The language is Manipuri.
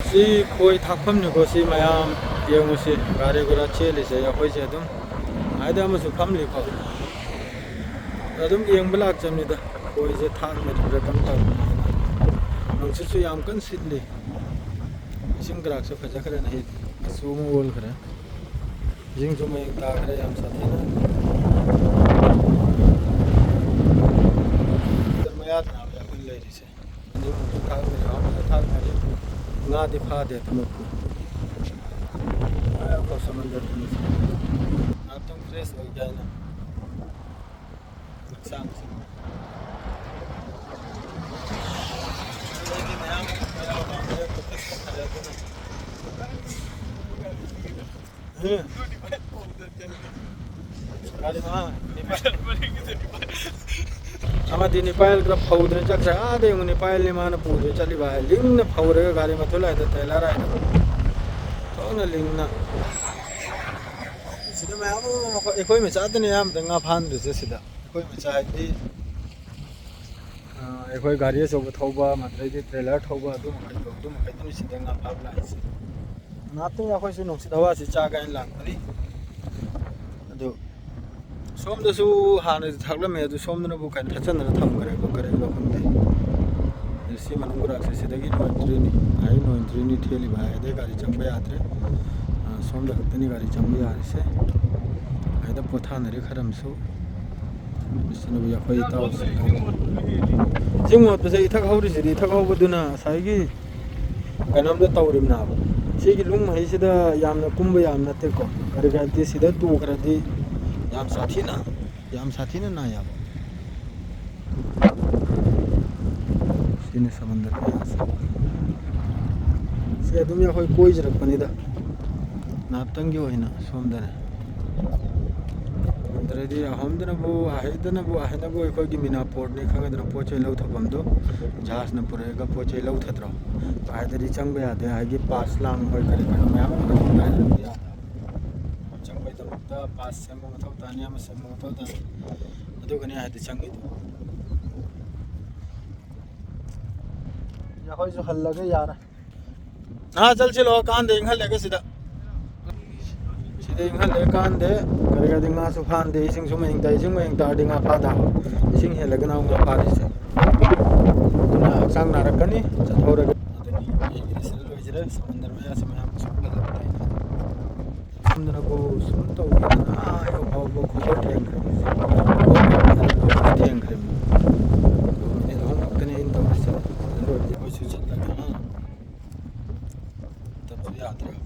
सी खोई थाफम निको सी मयाम येंगुसी गाड़ी गुरा चेलिसे अखोइसे अदुम आइदा अमसु फमलि खो अदुम येंबलाक चमनिदा खोइसे थाक मेरे कम ता नोंसिसु याम कन सिदली इसिंग ग्राक से फजा करे नहीं सुमो बोल करे जिंग जो मैं ता करे याम साथी ना तर मैं याद ना आया कुल ले रिसे जो थाक मेरे हम थाक मेरे ना दिखा दे तुमको आया को समंदर में आप तुम फ्रेश हो जाए ना नुकसान से लेकिन हम मेरे को किस तरह से अरे हां अमादी नेपाल ग्रफ फौद्रे चक्र आदे नेपाल ले मान पुदे चली भाई लिंग न फौरे गाड़ी में थोला है तैला रहा है तो न लिंग न सिदा मैं अब एकोई में चाहते नहीं हम दंगा फान से सिदा एकोई में चाहती एकोई गाड़ी से थौबा मात्रै दि ट्रेलर थौबा दु मखै सिदा nga फाबला है नाते एकोई से नोक्सी दवा से चागा इन लांगनी अदो सोमदसु हाने थागलमे अदु सोमदनबु कान थाचनरा थम करे खमते सी मनंगुरा से सिदगी नोइट्रिनी आइ नोइट्रिनी थेली भाइ दे गाड़ी चंबे यात्रे सोमदा खतनी गाड़ी चंबे यारिसे आइदा पोथानरे खरमसु बिसनु बिया खोइ ताउ जिंगो बसे इथक हौरि सिदि इथक हौबदुना साइगी कनमदा तौरिमना सिगी लुंग महिसिदा यामना कुंबा याम नतेको करगाति सिदा तु करदि याम साथी ना ना याम सीने समंदर में से तुम या कोई जरक पनीदा नापतंगी होइना सोमदन अंदरदी हमदनबु आहेदनबु कोई मिना पोर्ट ने खंगदन पोचे लौ थपमदो जहाज न पुरेगा पोचे लौ थद्रो आइदरी चंगबे यादे आइगी पास लांग होय करे मैम चंगबे तमता पास सेम मथौ तानिया में सेम मथौ ता अदुगने आइदे चंगी या होय जो हल लगे यार हां चल चलो कान दे इंगल लेके सीधा इंगल ले कान दे करेगा दिंगा सुफान दे इसिंग सुमे इंगता इसिंग में इंगता दिंगा फादा इसिंग हे लगना उंगा फादी से ना सांग ना रखनी चथोरे इजरे समंदर में ऐसे में हम सुपल लगता है समंदर को सुनता हूं आयो वो खबर ठेंग करे ये हम अपने इन तो से रोज कोई चीज लगा तब याद रहा